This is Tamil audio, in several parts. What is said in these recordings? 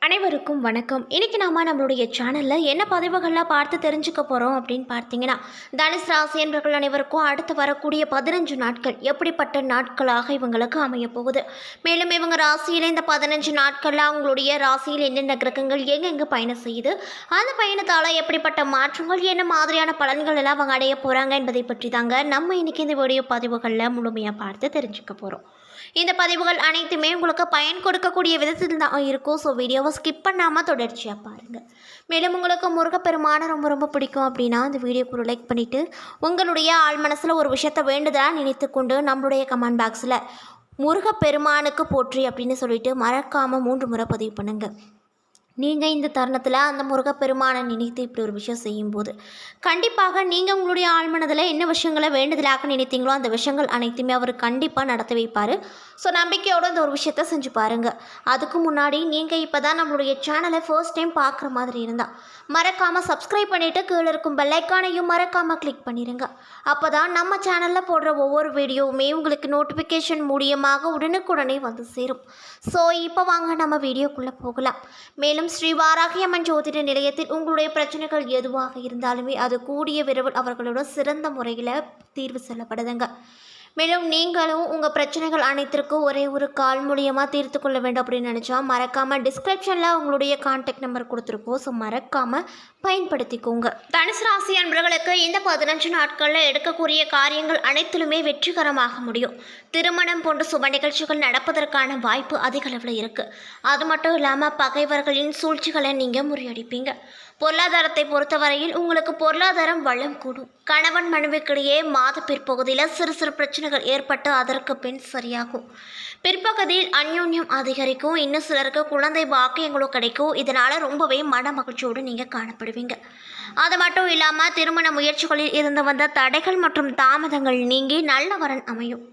அனைவருக்கும் வணக்கம். இன்றைக்கி நாம நம்மளுடைய சேனலில் என்ன பதிவுகள்லாம் பார்த்து தெரிஞ்சுக்க போகிறோம் அப்படின்னு பார்த்தீங்கன்னா, தனுசு ராசி என்பவர்கள் அனைவருக்கும் அடுத்து வரக்கூடிய 15 நாட்கள் எப்படிப்பட்ட நாட்களாக இவங்களுக்கு அமைய போகுது. மேலும் இவங்க ராசியில் இந்த 15 நாட்களில் அவங்களுடைய ராசியில் என்னென்ன கிரகங்கள் எங்கெங்கே பயணம் செய்யுது, அந்த பயணத்தால் எப்படிப்பட்ட மாற்றங்கள், என்ன மாதிரியான பலன்கள் எல்லாம் அவங்க அடைய போகிறாங்க என்பதை பற்றி தாங்க நம்ம இன்றைக்கி இந்த வீடியோ பதிவுகளில் முழுமையாக பார்த்து தெரிஞ்சுக்க போகிறோம். இந்த பதிவுகள் அனைத்துமே உங்களுக்கு பயன் கொடுக்கக்கூடிய விதத்தில் தான் இருக்கும். ஸோ வீடியோவை ஸ்கிப் பண்ணாமல் தொடர்ச்சியாக பாருங்கள். மேலும் உங்களுக்கு முருகப்பெருமானை ரொம்ப ரொம்ப பிடிக்கும் அப்படின்னா அந்த வீடியோக்கு ஒரு லைக் பண்ணிவிட்டு உங்களுடைய ஆள் மனசில் ஒரு விஷயத்தை வேண்டுதலாக நினைத்து கொண்டு நம்மளுடைய கமெண்ட் பாக்ஸில் முருகப்பெருமானுக்கு போற்றி அப்படின்னு சொல்லிட்டு மறக்காமல் 3 முறை பதிவு பண்ணுங்கள். நீங்கள் இந்த தருணத்தில் அந்த முருகப்பெருமானை நினைத்து இப்படி ஒரு விஷயம் செய்யும்போது கண்டிப்பாக நீங்கள் உங்களுடைய ஆழ்மனதில் என்ன விஷயங்களை வேண்டுதலாக நினைத்தீங்களோ அந்த விஷயங்கள் அனைத்துமே அவர் கண்டிப்பாக நடத்தி வைப்பார். ஸோ நம்பிக்கையோடு இந்த ஒரு விஷயத்த செஞ்சு பாருங்கள். அதுக்கு முன்னாடி நீங்கள் இப்போ தான் நம்மளுடைய சேனலை ஃபர்ஸ்ட் டைம் பார்க்குற மாதிரி இருந்தால் மறக்காமல் சப்ஸ்கிரைப் பண்ணிவிட்டு கீழே இருக்கும் பெல்லைக்கானையும் மறக்காமல் கிளிக் பண்ணிடுங்க. அப்போ தான் நம்ம சேனலில் போடுற ஒவ்வொரு வீடியோவுமே உங்களுக்கு நோட்டிஃபிகேஷன் மூலியமாக உடனுக்குடனே வந்து சேரும். ஸோ இப்போ வாங்க நம்ம வீடியோக்குள்ளே போகலாம். மேலும் ஸ்ரீ வாராகியம்மன் ஜோதிட நிலையத்தில் உங்களுடைய பிரச்சனைகள் எதுவாக இருந்தாலுமே அது கூடிய விரைவில் அவர்களோட சிறந்த முறையில் தீர்வு செய்யப்படுதுங்க. மேலும் நீங்களும் உங்கள் பிரச்சனைகள் அனைத்திற்கும் ஒரே ஒரு கால் மூலியமாக தீர்த்து கொள்ள வேண்டும் அப்படின்னு நினச்சா மறக்காமல் டிஸ்கிரிப்ஷனில் உங்களுடைய கான்டாக்ட் நம்பர் கொடுத்துருக்கோம். ஸோ மறக்காமல் பயன்படுத்திக்கோங்க. தனுசு ராசி அன்பர்களுக்கு இந்த 15 நாட்களில் எடுக்கக்கூடிய காரியங்கள் அனைத்திலுமே வெற்றிகரமாக முடியும். திருமணம் போன்ற சுப நிகழ்ச்சிகள் நடப்பதற்கான வாய்ப்பு அதிக அளவில் இருக்குது. அது மட்டும் இல்லாமல் பகைவர்களின் சூழ்ச்சிகளை நீங்கள் முறியடிப்பீங்க. பொருளாதாரத்தை பொறுத்தவரையில் உங்களுக்கு பொருளாதாரம் வளம் கூடும். கணவன் மனைவிக்கிடையே மாத பிற்பகுதியில் சிறு சிறு பிரச்சனைகள் ஏற்பட்டு அதற்கு பின் சரியாகும். பிற்பகுதியில் அந்யோன்யம் அதிகரிக்கும். இன்னும் சிலருக்கு குழந்தை பாக்கியங்களும் கிடைக்கும். இதனால் ரொம்பவே மன மகிழ்ச்சியோடு நீங்கள் காணப்படுவீங்க. அது மட்டும் இல்லாமல் திருமண முயற்சிகளில் இருந்து வந்த தடைகள் மற்றும் தாமதங்கள் நீங்கி நல்ல வரன் அமையும்.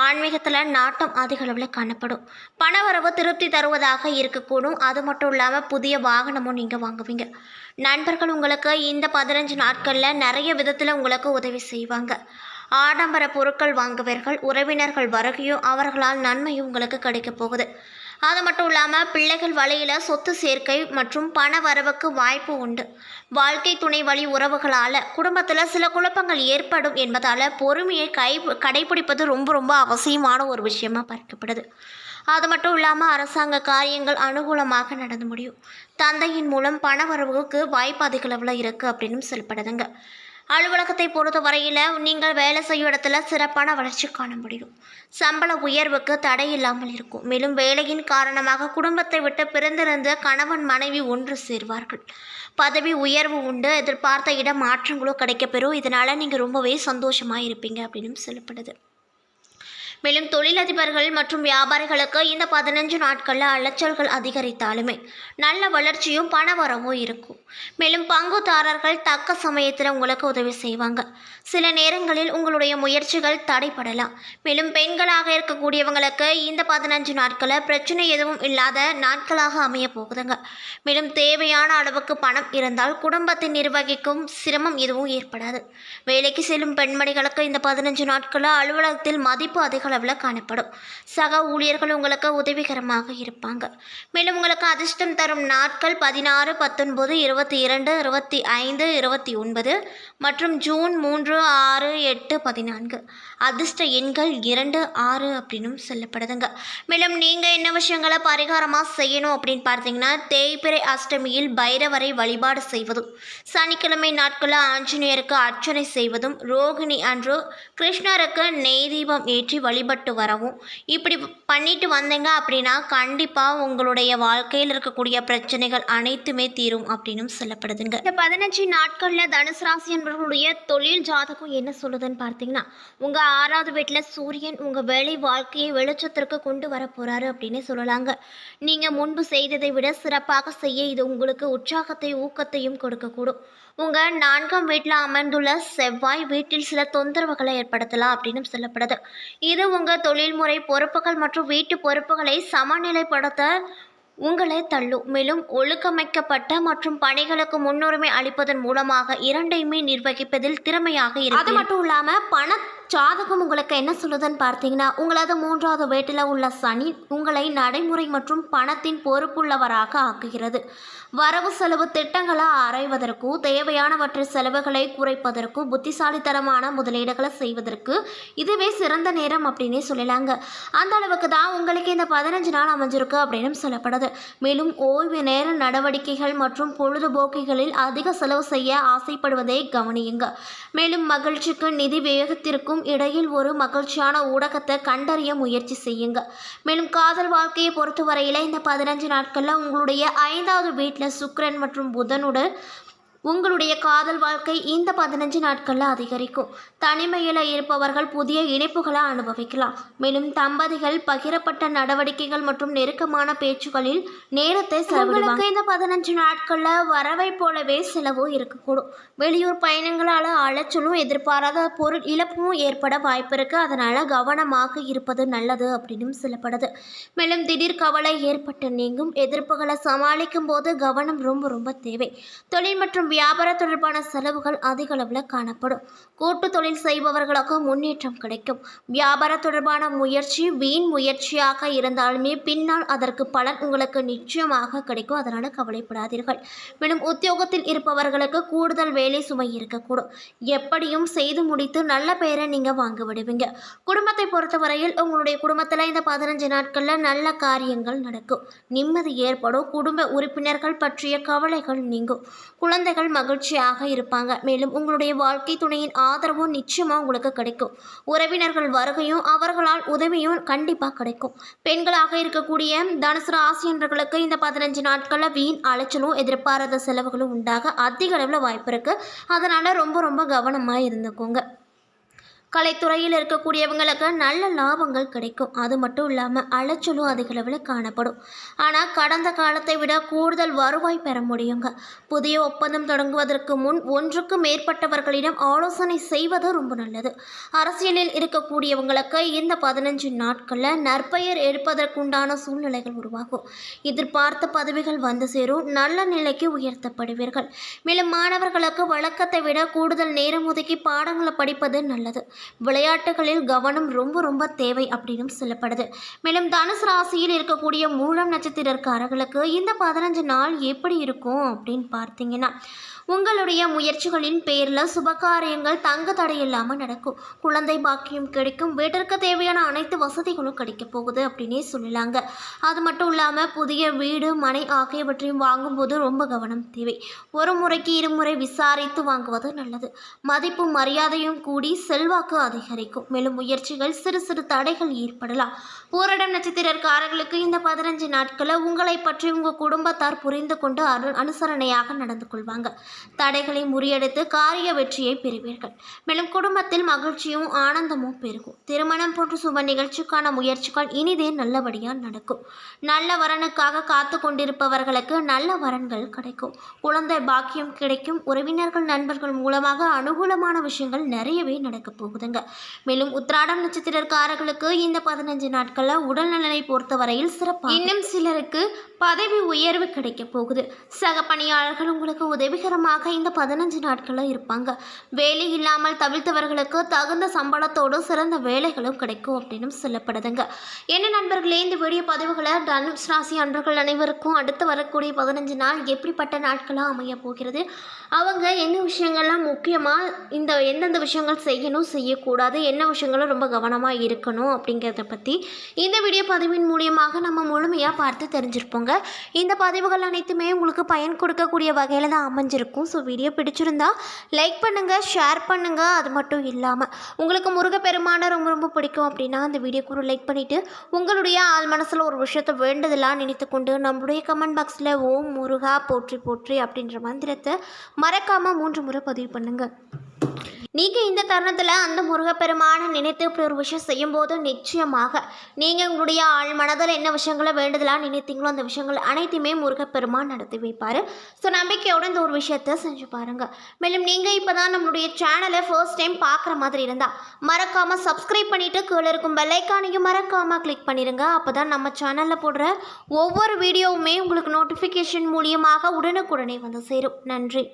ஆன்மீகத்தில் நாட்டம் அதிக அளவில் காணப்படும். பணவரவு திருப்தி தருவதாக இருக்கக்கூடும். அது மட்டும் இல்லாமல் புதிய வாகனமும் நீங்கள் வாங்குவீங்க. நண்பர்கள் உங்களுக்கு இந்த 15 நாட்களில் நிறைய விதத்தில் உங்களுக்கு உதவி செய்வாங்க. ஆடம்பர பொருட்கள் வாங்குவீர்கள். உறவினர்கள் வருகையும் அவர்களால் நன்மையும் உங்களுக்கு கிடைக்கப் போகுது. அது மட்டும் இல்லாமல் பிள்ளைகள் வழியில் சொத்து சேர்க்கை மற்றும் பண வரவுக்கு வாய்ப்பு உண்டு. வாழ்க்கை துணை வழி உறவுகளால் குடும்பத்தில் சில குழப்பங்கள் ஏற்படும் என்பதால் பொறுமையை கடைபிடிப்பது ரொம்ப ரொம்ப அவசியமான ஒரு விஷயமா பார்க்கப்படுது. அது மட்டும் இல்லாமல் அரசாங்க காரியங்கள் அனுகூலமாக நடந்து முடியும். தந்தையின் மூலம் பண வரவுக்கு வாய்ப்பு அதிக அளவில் இருக்குது அப்படின்னு சொல்லப்படுதுங்க. அலுவலகத்தை பொறுத்த வரையில் நீங்கள் வேலை செய்யும் இடத்துல சிறப்பான வளர்ச்சி காண முடியும். சம்பள உயர்வுக்கு தடை இல்லாமல் இருக்கும். மேலும் வேலையின் காரணமாக குடும்பத்தை விட்டு பிரிந்திருந்த கணவன் மனைவி ஒன்று சேர்வார்கள். பதவி உயர்வு உண்டு. எதிர்பார்த்த இட மாற்றங்களும் கிடைக்கப்பெறும். இதனால் நீங்கள் ரொம்பவே சந்தோஷமாக இருப்பீங்க அப்படின்னு சொல்லப்படுது. மேலும் தொழிலதிபர்கள் மற்றும் வியாபாரிகளுக்கு இந்த 15 நாட்களில் அலைச்சல்கள் அதிகரித்தாலுமே நல்ல வளர்ச்சியும் பண வரவும் இருக்கும். மேலும் பங்குதாரர்கள் தக்க சமயத்தில் உங்களுக்கு உதவி செய்வாங்க. சில நேரங்களில் உங்களுடைய முயற்சிகள் தடைப்படலாம். மேலும் பெண்களாக இருக்கக்கூடியவங்களுக்கு இந்த 15 நாட்களில் பிரச்சனை எதுவும் இல்லாத நாட்களாக அமைய போகுதுங்க. மேலும் தேவையான அளவுக்கு பணம் இருந்தால் குடும்பத்தை நிர்வகிக்கும் சிரமம் எதுவும் ஏற்படாது. வேலைக்கு செல்லும் பெண்மணிகளுக்கு இந்த 15 நாட்களில் அலுவலகத்தில் மதிப்பு அதிக அளவில் காணப்படும். சக ஊழியர்கள் உங்களுக்கு உதவிகரமாக இருப்பாங்க. மேலும் உங்களுக்கு அதிர்ஷ்டம் தரும் நாட்கள் 16, 19, 22, 25, 29 மற்றும் ஜூன் 3, 6, 8, 14. அதிர்ஷ்ட எண்கள் 2, 6 அப்படின்னு சொல்லப்படுதுங்க. மேலும் நீங்கள் என்ன விஷயங்களை பரிகாரமாக செய்யணும் அப்படின்னு பார்த்தீங்கன்னா, தேய்பிறை அஷ்டமியில் பைரவரை வழிபாடு செய்வதும், சனிக்கிழமை நாட்களில் ஆஞ்சநேயருக்கு அர்ச்சனை செய்வதும், ரோகிணி அன்று கிருஷ்ணருக்கு நெய் தீபம் ஏற்றி வழிபட்டு வரவும், இப்படி பண்ணிட்டு வந்தீங்க அப்படின்னா கண்டிப்பாக உங்களுடைய வாழ்க்கையில் இருக்கக்கூடிய பிரச்சனைகள் அனைத்துமே தீரும் அப்படின்னு சொல்லப்படுதுங்க. இந்த 15 நாட்களில் தனுசு ராசி என்பவர்களுடைய தொழில் ஜாதகம் என்ன சொல்லுதுன்னு பார்த்தீங்கன்னா, உங்கள் 6வது வீட்டில் சூரியன் உங்கள் வேலை வாழ்க்கையை வெளிச்சத்திற்கு கொண்டு வர போகிறாரு அப்படின்னு சொல்லலாங்க. நீங்கள் முன்பு செய்ததை விட சிறப்பாக செய்ய இது உங்களுக்கு உற்சாகத்தை ஊக்கத்தையும் கொடுக்கக்கூடும். உங்கள் 4ஆம் வீட்டில் அமர்ந்துள்ள செவ்வாய் வீட்டில் சில தொந்தரவுகளை ஏற்படுத்தலாம் அப்படின்னு சொல்லப்படுது. இது உங்கள் தொழில்முறை பொறுப்புகள் மற்றும் வீட்டு பொறுப்புகளை சமநிலைப்படுத்த உங்களை தள்ளும். மேலும் ஒழுங்கமைக்கப்பட்ட மற்றும் பணிகளுக்கு முன்னுரிமை அளிப்பதன் மூலமாக இரண்டையுமே நிர்வகிப்பதில் திறமையாக இருக்கும். அது மட்டும் இல்லாமல் ஜாதகம் உங்களுக்கு என்ன சொல்லுதுன்னு பார்த்தீங்கன்னா, உங்களது 3வது வீட்டில் உள்ள சனி உங்களை நடைமுறை மற்றும் பணத்தின் பொறுப்புள்ளவராக ஆக்குகிறது. வரவு செலவு திட்டங்களை ஆராய்வதற்கும் தேவையானவற்றை செலவுகளை குறைப்பதற்கும் புத்திசாலித்தனமான முதலீடுகளை செய்வதற்கு இதுவே சிறந்த நேரம் அப்படின்னே சொல்லலாங்க. அந்த அளவுக்கு தான் உங்களுக்கு இந்த 15 நாள் அமைஞ்சிருக்கு அப்படின்னு சொல்லப்படுது. மேலும் ஓய்வு நேர நடவடிக்கைகள் மற்றும் பொழுதுபோக்குகளில் அதிக செலவு செய்ய ஆசைப்படுவதை கவனியுங்க. மேலும் மகிழ்ச்சிக்கு நிதி வேகத்திற்கும் இடையில் ஒரு மகிழ்ச்சியான ஊடகத்தை கண்டறிய முயற்சி செய்யுங்க. மேலும் காதல் வாழ்க்கையை பொறுத்தவரையில் இந்த 15 நாட்களில் உங்களுடைய 5வது வீட்டில் சுக்கிரன் மற்றும் புதனுடன் உங்களுடைய காதல் வாழ்க்கை இந்த 15 நாட்களில் அதிகரிக்கும். தனிமையில் இருப்பவர்கள் புதிய இணைப்புகளை அனுபவிக்கலாம். மேலும் தம்பதிகள் பகிரப்பட்ட நடவடிக்கைகள் மற்றும் நெருக்கமான பேச்சுகளில் நேரத்தை செலவிடுவாங்க. இந்த 15 நாட்களில் வரவை போலவே செலவும் இருக்கக்கூடும். வெளியூர் பயணங்களால் அலைச்சலும் எதிர்பாராத பொருள் இழப்பும் ஏற்பட வாய்ப்பு இருக்குது. அதனால் கவனமாக இருப்பது நல்லது அப்படின்னு சொல்லப்படுது. மேலும் திடீர் கவலை ஏற்பட்டு நீங்கும். எதிர்ப்புகளை சமாளிக்கும் போது கவனம் ரொம்ப தேவை. தொழில் மற்றும் வியாபார தொடர்பான செலவுகள் அதிக அளவில் காணப்படும். கூட்டு தொழில் செய்பவர்களுக்கு முன்னேற்றம் கிடைக்கும். வியாபார தொடர்பான முயற்சி வீண் முயற்சியாக இருந்தாலுமே பின்னால் அதற்கு பலன் உங்களுக்கு நிச்சயமாக கிடைக்கும். அதனால் கவலைப்படாதீர்கள். மேலும் உத்தியோகத்தில் இருப்பவர்களுக்கு கூடுதல் வேலை சுமை இருக்கக்கூடும். எப்படியும் செய்து முடித்து நல்ல பெயரை நீங்கள் வாங்க விடுவீங்க. குடும்பத்தை பொறுத்தவரையில் உங்களுடைய குடும்பத்தில் இந்த 15 நாட்களில் நல்ல காரியங்கள் நடக்கும். நிம்மதி ஏற்படும். குடும்ப உறுப்பினர்கள் பற்றிய கவலைகள் நீங்கும். குழந்தைகள் மகிழ்ச்சியாக இருப்பாங்க. மேலும் உங்களுடைய வாழ்க்கை துணையின் ஆதரவும் நிச்சயமாக உங்களுக்கு கிடைக்கும். உறவினர்கள் வருகையும் அவர்களால் உதவியும் கண்டிப்பாக கிடைக்கும். பெண்களாக இருக்கக்கூடிய தனுசு ராசியர்களுக்கு இந்த 15 நாட்களில் வீண் அலைச்சலும் எதிர்பாராத செலவுகளும் உண்டாக அதிக அளவில் வாய்ப்பு இருக்குது. அதனால் ரொம்ப கவனமாக இருந்துக்கோங்க. கலைத்துறையில் இருக்கக்கூடியவங்களுக்கு நல்ல லாபங்கள் கிடைக்கும். அது மட்டும் இல்லாமல் அலைச்சலும் அதிக அளவில் காணப்படும். ஆனால் கடந்த காலத்தை விட கூடுதல் வருவாய் பெற முடியுங்க. புதிய ஒப்பந்தம் தொடங்குவதற்கு முன் ஒன்றுக்கு மேற்பட்டவர்களிடம் ஆலோசனை செய்வது ரொம்ப நல்லது. அரசியலில் இருக்கக்கூடியவங்களுக்கு இந்த 15 நாட்களில் நற்பெயர் எடுப்பதற்குண்டான சூழ்நிலைகள் உருவாகும். எதிர்பார்த்த பதவிகள் வந்து சேரும். நல்ல நிலைக்கு உயர்த்தப்படுவீர்கள். மேலும் மாணவர்களுக்கு வழக்கத்தை விட கூடுதல் நேரம் ஒதுக்கி பாடங்களை படிப்பது நல்லது. விளையாட்டுகளில் கவனம் ரொம்ப தேவை அப்படின்னு சொல்லப்படுது. மேலும் தனுசு ராசியில் இருக்கக்கூடிய மூலம் நட்சத்திரக்காரர்களுக்கு இந்த 15 நாள் எப்படி இருக்கும் அப்படின்னு பார்த்தீங்கன்னா, உங்களுடைய முயற்சிகளின் பேரில் சுபகாரியங்கள் தங்கு தடையில்லாமல் நடக்கும். குழந்தை பாக்கியம் கிடைக்கும். வீட்டிற்கு தேவையான அனைத்து வசதிகளும் கிடைக்க போகுது அப்படின்னே சொல்லலாங்க. அது மட்டும் இல்லாமல் புதிய வீடு மனை ஆகியவற்றையும் வாங்கும்போது ரொம்ப கவனம் தேவை. ஒரு முறைக்கு இருமுறை விசாரித்து வாங்குவது நல்லது. மதிப்பு மரியாதையும் கூடி செல்வாக்கு அதிகரிக்கும். மேலும் முயற்சிகள் சிறு தடைகள் ஏற்படலாம். பூரடம் நட்சத்திரக்காரர்களுக்கு இந்த 15 நாட்களில் உங்களை பற்றி உங்கள் குடும்பத்தார் புரிந்து கொண்டு அனுசரணையாக நடந்து கொள்வாங்க. தடைகளை முறியடித்து காரிய வெற்றியை பெறுவீர்கள். மேலும் குடும்பத்தில் மகிழ்ச்சியும் ஆனந்தமும் பெருகும். திருமணம் போன்ற சுப நிகழ்ச்சிக்கான முயற்சிகள் இனிதே நல்லபடியாக நடக்கும். நல்ல வரனுக்காக காத்து கொண்டிருப்பவர்களுக்கு நல்ல வரன்கள் கிடைக்கும். குழந்தை பாக்கியம் கிடைக்கும். உறவினர்கள் நண்பர்கள் மூலமாக அனுகூலமான விஷயங்கள் நிறையவே நடக்க போகுதுங்க. மேலும் உத்திராடம் நட்சத்திரக்காரர்களுக்கு இந்த 15 நாட்களில் உடல் நலனை பொறுத்தவரையில் சிறப்பாக. இன்னும் சிலருக்கு பதவி உயர்வு கிடைக்க போகுது. சக பணியாளர்கள் உங்களுக்கு உதவிகரமாக இந்த 15 நாட்களில் இருப்பாங்க. வேலை இல்லாமல் தவிர்த்தவர்களுக்கு தகுந்த சம்பளத்தோடு சிறந்த வேலைகளும் கிடைக்கும் அப்படின்னு சொல்லப்படுதுங்க. என்ன நண்பர்களே, இந்த வீடியோ பதிவுகளை தனுசு ராசி அன்பர்கள் அனைவருக்கும் அடுத்து வரக்கூடிய 15 நாள் எப்படிப்பட்ட நாட்களாக அமைய போகிறது, அவங்க என்ன விஷயங்கள்லாம் முக்கியமாக எந்தெந்த விஷயங்கள் செய்யணும் செய்யக்கூடாது, என்ன விஷயங்களும் ரொம்ப கவனமாக இருக்கணும் அப்படிங்கிறத பற்றி இந்த வீடியோ பதிவின் மூலியமாக நம்ம முழுமையாக பார்த்து தெரிஞ்சிருப்போங்க. இந்த பதிவுகள் அனைத்துமே உங்களுக்கு பயன் கொடுக்கக்கூடிய வகையில் தான் அமைஞ்சிருக்கும். ஸோ வீடியோ பிடிச்சிருந்தா லைக் பண்ணுங்கள், ஷேர் பண்ணுங்கள். அது மட்டும் இல்லாமல் உங்களுக்கு முருகப்பெருமானை ரொம்ப பிடிக்கும் அப்படின்னா அந்த வீடியோக்கு ஒரு லைக் பண்ணிவிட்டு உங்களுடைய ஆள் மனசில் ஒரு விஷயத்தை வேண்டதெல்லாம் நினைத்து கொண்டு நம்மளுடைய கமெண்ட் பாக்ஸில் ஓம் முருகா போற்றி போற்றி அப்படின்ற மந்திரத்தை மறக்காமல் 3 முறை பதிவு பண்ணுங்கள். நீங்கள் இந்த தருணத்தில் அந்த முருகப்பெருமானை நினைத்து இப்படி ஒரு விஷயம் செய்யும்போது நிச்சயமாக நீங்கள் உங்களுடைய ஆள் மனதில் என்ன விஷயங்களை வேண்டுதலாக நினைத்தீங்களோ அந்த விஷயங்கள் அனைத்தையுமே முருகப்பெருமான் நடத்தி வைப்பார். ஸோ நம்பிக்கையோடு இந்த ஒரு விஷயத்தை செஞ்சு பாருங்கள். மேலும் நீங்கள் இப்போ தான் நம்மளுடைய சேனலை ஃபர்ஸ்ட் டைம் பார்க்குற மாதிரி இருந்தால் மறக்காமல் சப்ஸ்கிரைப் பண்ணிவிட்டு கீழே இருக்கும் பெல்லைக்கானையும் மறக்காமல் கிளிக் பண்ணிடுங்க. அப்போ தான் நம்ம சேனலில் போடுற ஒவ்வொரு வீடியோவுமே உங்களுக்கு நோட்டிஃபிகேஷன் மூலியமாக உடனுக்குடனே வந்து சேரும். நன்றி.